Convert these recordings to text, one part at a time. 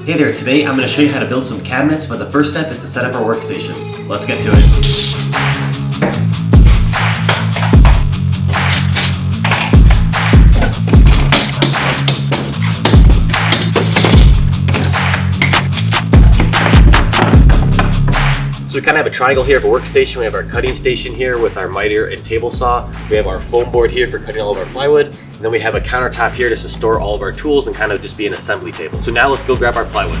Hey there, today I'm going to show you how to build some cabinets, but the first step is to set up our workstation. Let's get to it. So we kind of have a triangle here of a workstation. We have our cutting station here with our miter and table saw. We have our foam board here for cutting all of our plywood. And then we have a countertop here just to store all of our tools and kind of just be an assembly table. So now let's go grab our plywood.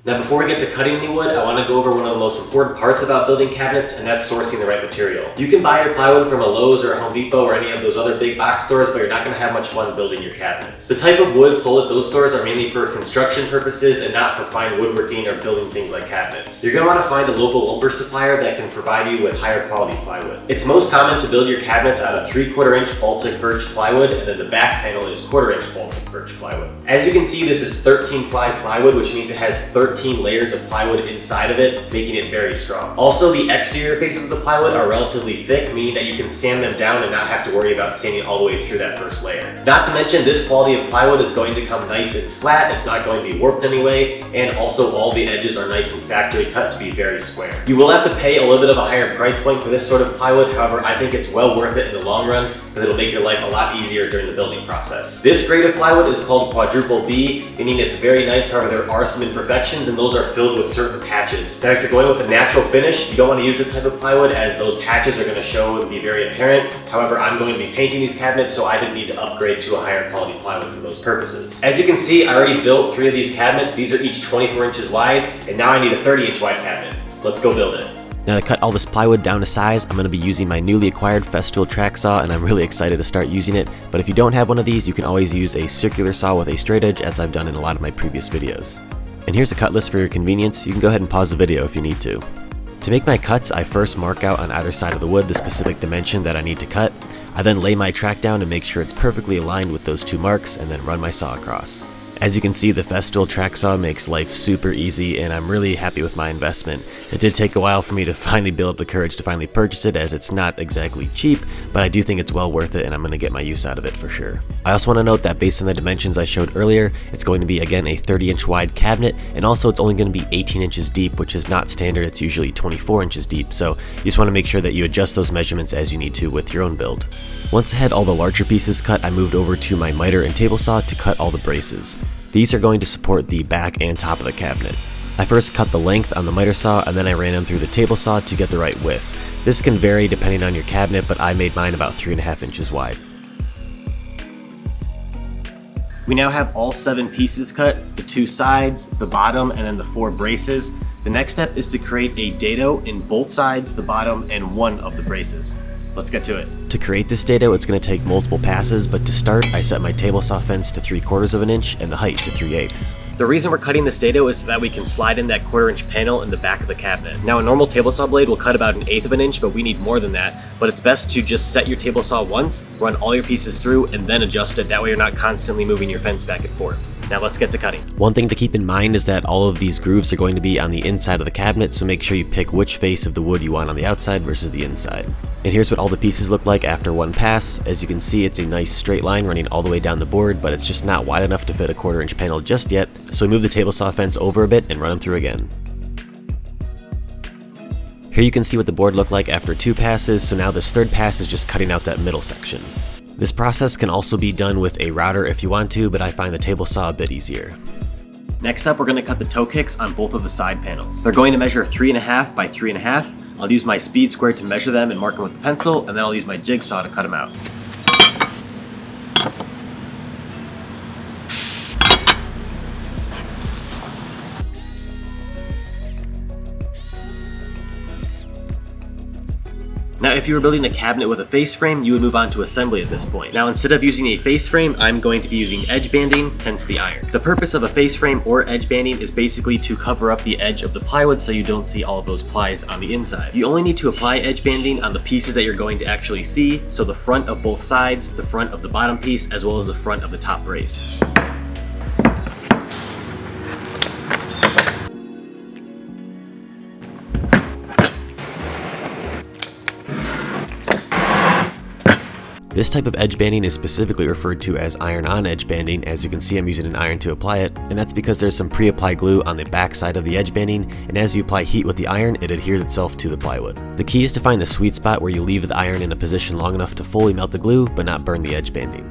Now before we get to cutting any wood, I want to go over one of the most important parts about building cabinets, and that's sourcing the right material. You can buy your plywood from a Lowe's or a Home Depot or any of those other big box stores, but you're not going to have much fun building your cabinets. The type of wood sold at those stores are mainly for construction purposes and not for fine woodworking or building things like cabinets. You're going to want to find a local lumber supplier that can provide you with higher quality plywood. It's most common to build your cabinets out of 3/4 inch Baltic birch plywood, and then the back panel is 1/4 inch Baltic birch plywood. As you can see, this is 13 ply plywood, which means it has 13 layers of plywood inside of it, making it very strong. Also, the exterior faces of the plywood are relatively thick, meaning that you can sand them down and not have to worry about sanding all the way through that first layer. Not to mention, this quality of plywood is going to come nice and flat. It's not going to be warped anyway, and also all the edges are nice and factory cut to be very square. You will have to pay a little bit of a higher price point for this sort of plywood. However, I think it's well worth it in the long run because it'll make your life a lot easier during the building process. This grade of plywood is called quadruple B, meaning it's very nice. However, there are some imperfections, and those are filled with certain patches. Now, if you're going with a natural finish, you don't want to use this type of plywood as those patches are going to show and be very apparent. However, I'm going to be painting these cabinets, so I didn't need to upgrade to a higher quality plywood for those purposes. As you can see, I already built 3 of these cabinets. These are each 24 inches wide, and now I need a 30-inch wide cabinet. Let's go build it. Now to cut all this plywood down to size, I'm going to be using my newly acquired Festool track saw, and I'm really excited to start using it. But if you don't have one of these, you can always use a circular saw with a straight edge, as I've done in a lot of my previous videos. And here's a cut list for your convenience. You can go ahead and pause the video if you need to. To make my cuts, I first mark out on either side of the wood the specific dimension that I need to cut. I then lay my track down to make sure it's perfectly aligned with those 2 marks, and then run my saw across. As you can see, the Festool track saw makes life super easy, and I'm really happy with my investment. It did take a while for me to finally build up the courage to finally purchase it, as it's not exactly cheap, but I do think it's well worth it, and I'm going to get my use out of it for sure. I also want to note that based on the dimensions I showed earlier, it's going to be again a 30-inch wide cabinet, and also it's only going to be 18 inches deep, which is not standard. It's usually 24 inches deep, so you just want to make sure that you adjust those measurements as you need to with your own build. Once I had all the larger pieces cut, I moved over to my miter and table saw to cut all the braces. These are going to support the back and top of the cabinet. I first cut the length on the miter saw, and then I ran them through the table saw to get the right width. This can vary depending on your cabinet, but I made mine about 3.5 inches wide. We now have all 7 pieces cut, the 2 sides, the bottom, and then the 4 braces. The next step is to create a dado in both sides, the bottom, and one of the braces. Let's get to it. To create this dado, it's going to take multiple passes, but to start, I set my table saw fence to 3/4 of an inch and the height to 3/8. The reason we're cutting this dado is so that we can slide in that 1/4 inch panel in the back of the cabinet. Now, a normal table saw blade will cut about 1/8 of an inch, but we need more than that. But it's best to just set your table saw once, run all your pieces through, and then adjust it. That way you're not constantly moving your fence back and forth. Now let's get to cutting. One thing to keep in mind is that all of these grooves are going to be on the inside of the cabinet, so make sure you pick which face of the wood you want on the outside versus the inside. And here's what all the pieces look like after one pass. As you can see, it's a nice straight line running all the way down the board, but it's just not wide enough to fit a 1/4 inch panel just yet, so we move the table saw fence over a bit and run them through again. Here you can see what the board looked like after 2 passes, so now this 3rd pass is just cutting out that middle section. This process can also be done with a router if you want to, but I find the table saw a bit easier. Next up, we're going to cut the toe kicks on both of the side panels. They're going to measure 3.5 by 3.5. I'll use my speed square to measure them and mark them with a pencil, and then I'll use my jigsaw to cut them out. Now, if you were building a cabinet with a face frame, you would move on to assembly at this point. Now, instead of using a face frame, I'm going to be using edge banding, hence the iron. The purpose of a face frame or edge banding is basically to cover up the edge of the plywood so you don't see all of those plies on the inside. You only need to apply edge banding on the pieces that you're going to actually see, so the front of both sides, the front of the bottom piece, as well as the front of the top brace. This type of edge banding is specifically referred to as iron-on edge banding. As you can see, I'm using an iron to apply it, and that's because there's some pre-applied glue on the back side of the edge banding, and as you apply heat with the iron, it adheres itself to the plywood. The key is to find the sweet spot where you leave the iron in a position long enough to fully melt the glue, but not burn the edge banding.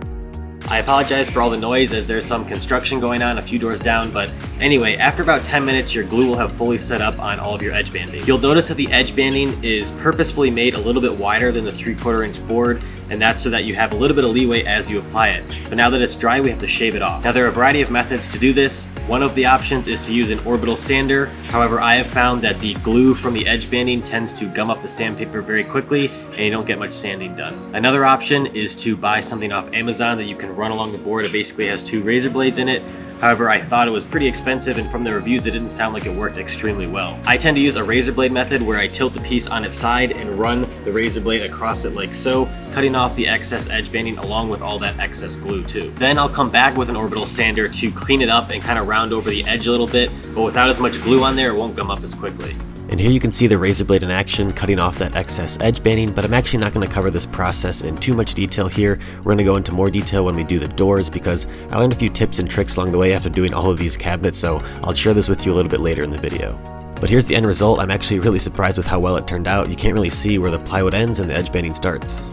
I apologize for all the noise as there's some construction going on a few doors down, but anyway, after about 10 minutes, your glue will have fully set up on all of your edge banding. You'll notice that the edge banding is purposefully made a little bit wider than the 3/4 inch board, and that's so that you have a little bit of leeway as you apply it. But now that it's dry, we have to shave it off. Now there are a variety of methods to do this. One of the options is to use an orbital sander. However, I have found that the glue from the edge banding tends to gum up the sandpaper very quickly, and you don't get much sanding done. Another option is to buy something off Amazon that you can run along the board. It basically has 2 razor blades in it. However, I thought it was pretty expensive, and from the reviews it didn't sound like it worked extremely well. I tend to use a razor blade method where I tilt the piece on its side and run the razor blade across it like so, cutting off the excess edge banding along with all that excess glue too. Then I'll come back with an orbital sander to clean it up and kind of round over the edge a little bit, but without as much glue on there, it won't gum up as quickly. And here you can see the razor blade in action, cutting off that excess edge banding, but I'm actually not going to cover this process in too much detail here. We're going to go into more detail when we do the doors, because I learned a few tips and tricks along the way after doing all of these cabinets, so I'll share this with you a little bit later in the video. But here's the end result. I'm actually really surprised with how well it turned out. You can't really see where the plywood ends and the edge banding starts.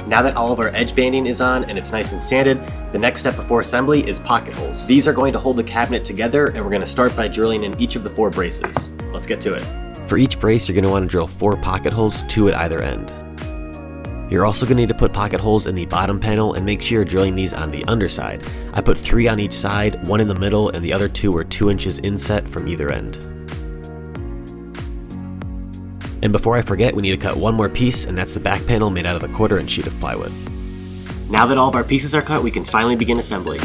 Now that all of our edge banding is on and it's nice and sanded, the next step before assembly is pocket holes. These are going to hold the cabinet together, and we're going to start by drilling in each of the 4 braces. Let's get to it. For each brace, you're going to want to drill 4 pocket holes, 2 at either end. You're also going to need to put pocket holes in the bottom panel, and make sure you're drilling these on the underside. I put 3 on each side, 1 in the middle, and the other 2 were 2 inches inset from either end. And before I forget, we need to cut one more piece, and that's the back panel made out of the 1/4 inch sheet of plywood. Now that all of our pieces are cut, we can finally begin assembly.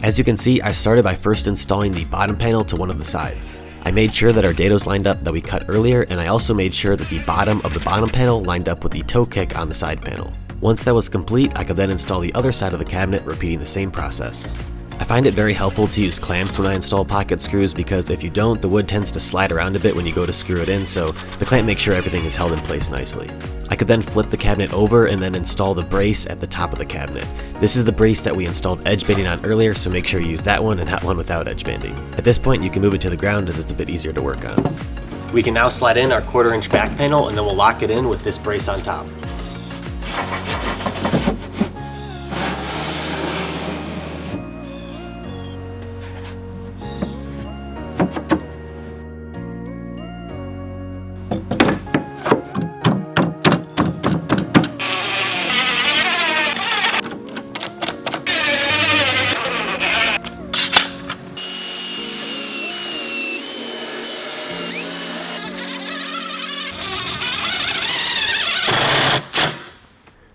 As you can see, I started by first installing the bottom panel to one of the sides. I made sure that our dados lined up that we cut earlier, and I also made sure that the bottom of the bottom panel lined up with the toe kick on the side panel. Once that was complete, I could then install the other side of the cabinet, repeating the same process. I find it very helpful to use clamps when I install pocket screws, because if you don't, the wood tends to slide around a bit when you go to screw it in, so the clamp makes sure everything is held in place nicely. I could then flip the cabinet over and then install the brace at the top of the cabinet. This is the brace that we installed edge banding on earlier, so make sure you use that one and not one without edge banding. At this point, you can move it to the ground as it's a bit easier to work on. We can now slide in our 1/4 inch back panel, and then we'll lock it in with this brace on top.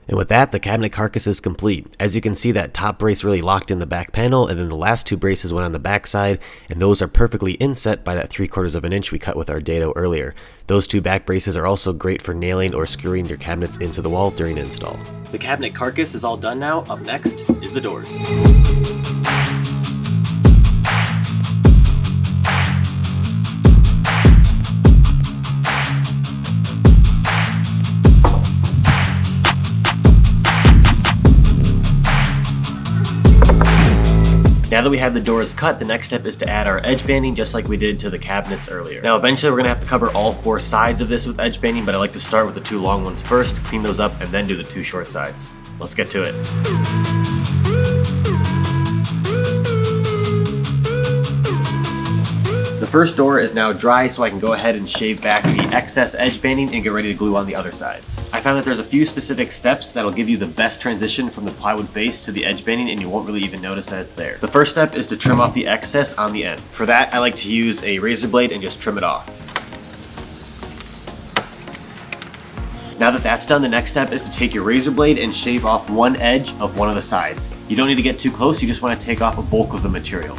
And with that, the cabinet carcass is complete. As you can see, that top brace really locked in the back panel, and then the last 2 braces went on the back side, and those are perfectly inset by that 3/4 of an inch we cut with our dado earlier. Those 2 back braces are also great for nailing or screwing your cabinets into the wall during install. The cabinet carcass is all done now. Up next is the doors. Now that we have the doors cut, the next step is to add our edge banding just like we did to the cabinets earlier. Now eventually we're going to have to cover all 4 sides of this with edge banding, but I like to start with the 2 long ones first, clean those up, and then do the 2 short sides. Let's get to it. The first door is now dry, so I can go ahead and shave back the excess edge banding and get ready to glue on the other sides. I found that there's a few specific steps that'll give you the best transition from the plywood face to the edge banding, and you won't really even notice that it's there. The first step is to trim off the excess on the ends. For that, I like to use a razor blade and just trim it off. Now that that's done, the next step is to take your razor blade and shave off one edge of one of the sides. You don't need to get too close, you just want to take off a bulk of the material.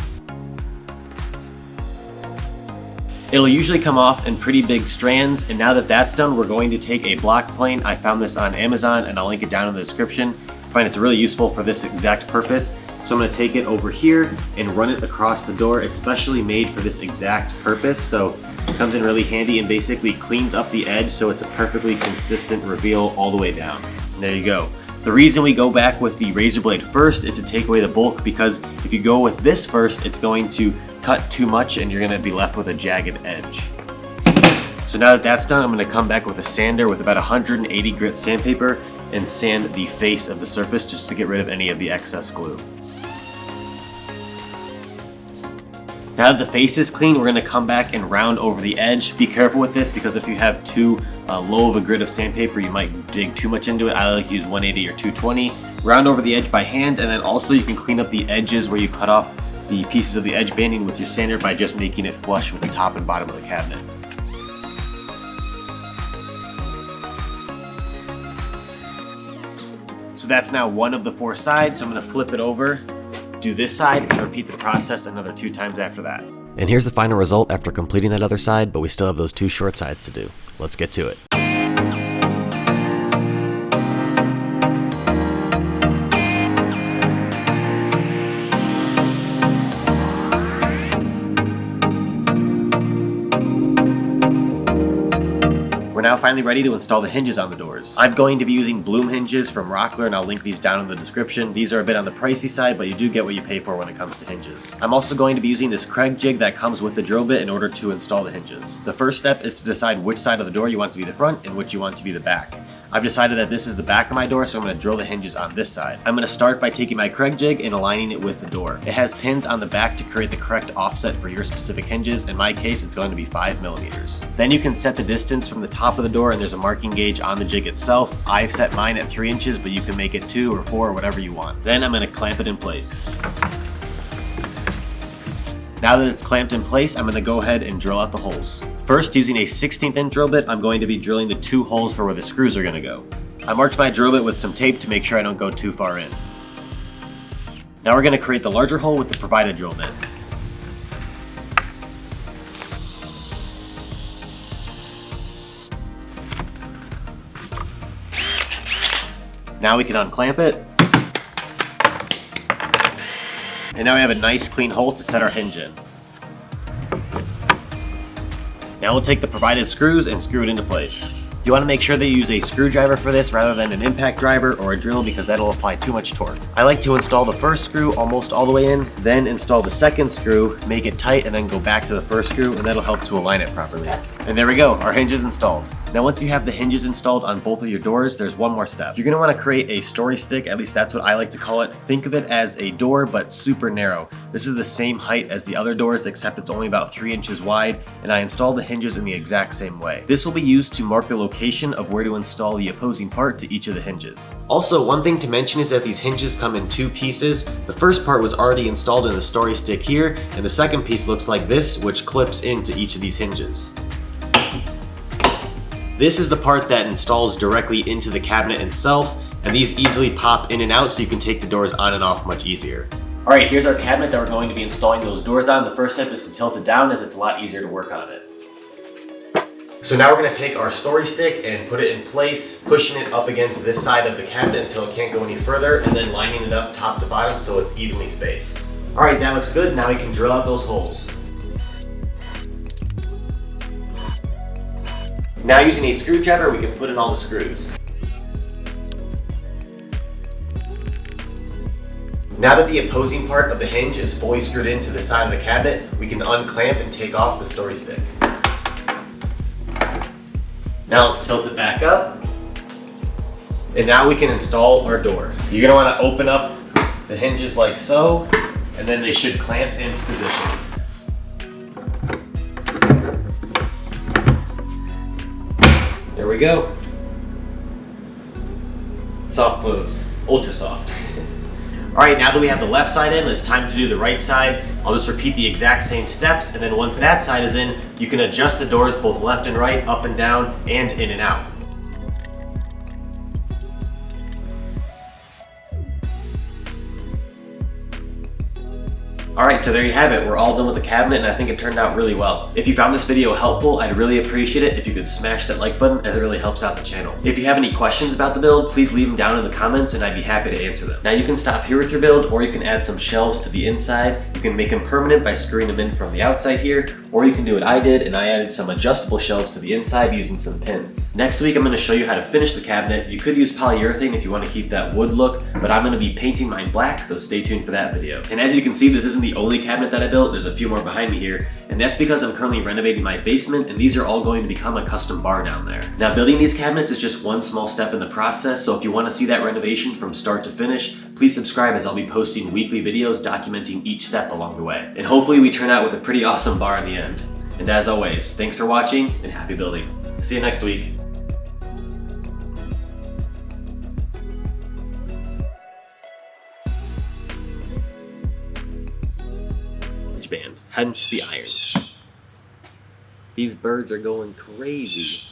It'll usually come off in pretty big strands, and now that that's done, we're going to take a block plane. I found this on Amazon and I'll link it down in the description. I find it's really useful for this exact purpose. So I'm going to take it over here and run it across the door. It's specially made for this exact purpose, so it comes in really handy and basically cleans up the edge so it's a perfectly consistent reveal all the way down. And there you go. The reason we go back with the razor blade first is to take away the bulk, because if you go with this first, it's going to cut too much and you're going to be left with a jagged edge. So now that that's done, I'm going to come back with a sander with about 180 grit sandpaper and sand the face of the surface just to get rid of any of the excess glue. Now that the face is clean, we're going to come back and round over the edge. Be careful with this, because if you have too low of a grit of sandpaper, you might dig too much into it. I like to use 180 or 220. Round over the edge by hand, and then also you can clean up the edges where you cut off the pieces of the edge banding with your sander by just making it flush with the top and bottom of the cabinet. So that's now one of the 4 sides, so I'm going to flip it over, do this side, and repeat the process another 2 times after that. And here's the final result after completing that other side, but we still have those 2 short sides to do. Let's get to it. We're now finally ready to install the hinges on the doors. I'm going to be using Bloom hinges from Rockler, and I'll link these down in the description. These are a bit on the pricey side, but you do get what you pay for when it comes to hinges. I'm also going to be using this Craig jig that comes with the drill bit in order to install the hinges. The first step is to decide which side of the door you want to be the front and which you want to be the back. I've decided that this is the back of my door, so I'm going to drill the hinges on this side. I'm going to start by taking my Craig jig and aligning it with the door. It has pins on the back to create the correct offset for your specific hinges. In my case, it's going to be 5 millimeters. Then you can set the distance from the top of the door, and there's a marking gauge on the jig itself. I've set mine at 3 inches, but you can make it 2 or 4 or whatever you want. Then I'm going to clamp it in place. Now that it's clamped in place, I'm going to go ahead and drill out the holes. First, using a 16th inch drill bit, I'm going to be drilling the 2 holes for where the screws are going to go. I marked my drill bit with some tape to make sure I don't go too far in. Now we're going to create the larger hole with the provided drill bit. Now we can unclamp it. And now we have a nice clean hole to set our hinge in. Now we'll take the provided screws and screw it into place. You want to make sure that you use a screwdriver for this rather than an impact driver or a drill, because that'll apply too much torque. I like to install the first screw almost all the way in, then install the second screw, make it tight, and then go back to the first screw, and that'll help to align it properly. And there we go, our hinge is installed. Now once you have the hinges installed on both of your doors, there's one more step. You're going to want to create a story stick, at least that's what I like to call it. Think of it as a door, but super narrow. This is the same height as the other doors, except it's only about 3 inches wide, and I installed the hinges in the exact same way. This will be used to mark the location of where to install the opposing part to each of the hinges. Also, one thing to mention is that these hinges come in 2 pieces. The first part was already installed in the story stick here, and the second piece looks like this, which clips into each of these hinges. This is the part that installs directly into the cabinet itself, and these easily pop in and out so you can take the doors on and off much easier. Alright, here's our cabinet that we're going to be installing those doors on. The first step is to tilt it down, as it's a lot easier to work on it. So now we're going to take our story stick and put it in place, pushing it up against this side of the cabinet until it can't go any further, and then lining it up top to bottom so it's evenly spaced. Alright, that looks good. Now we can drill out those holes. Now using a screwdriver, we can put in all the screws. Now that the opposing part of the hinge is fully screwed into the side of the cabinet, we can unclamp and take off the story stick. Now let's tilt it back up. And now we can install our door. You're going to want to open up the hinges like so, and then they should clamp into position. There we go. Soft close, ultra soft. All right, now that we have the left side in, it's time to do the right side. I'll just repeat the exact same steps, and then once that side is in, you can adjust the doors both left and right, up and down, and in and out. Alright, so there you have it. We're all done with the cabinet and I think it turned out really well. If you found this video helpful, I'd really appreciate it if you could smash that like button, as it really helps out the channel. If you have any questions about the build, please leave them down in the comments and I'd be happy to answer them. Now you can stop here with your build, or you can add some shelves to the inside. You can make them permanent by screwing them in from the outside here, or you can do what I did and I added some adjustable shelves to the inside using some pins. Next week I'm going to show you how to finish the cabinet. You could use polyurethane if you want to keep that wood look, but I'm going to be painting mine black, so stay tuned for that video. And as you can see, this isn't the only cabinet that I built. There's a few more behind me here, and that's because I'm currently renovating my basement and these are all going to become a custom bar down there. Now building these cabinets is just one small step in the process, so if you want to see that renovation from start to finish, please subscribe, as I'll be posting weekly videos documenting each step along the way. And hopefully we turn out with a pretty awesome bar in the end. And as always, thanks for watching and happy building. See you next week. Band, hence the iron. These birds are going crazy.